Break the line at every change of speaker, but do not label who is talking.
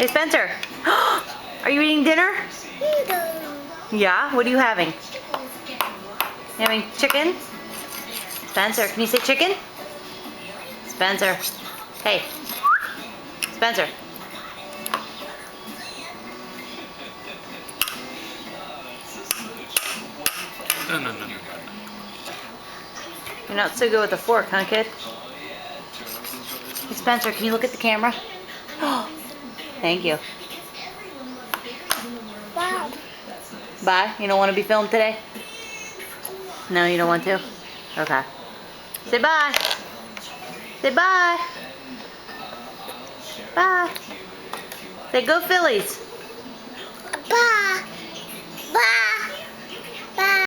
Hey, Spencer. Are you eating dinner? Yeah? What are you having? You having chicken? Spencer, can you say chicken? Spencer. Hey. Spencer.
No.
You're not so good with a fork, huh, kid? Hey, Spencer, can you look at the camera? Thank you.
Wow.
Bye? You don't want to be filmed today? No, you don't want to? Okay. Say bye. Say bye. Bye. Say go Phillies.
Bye. Bye. Bye.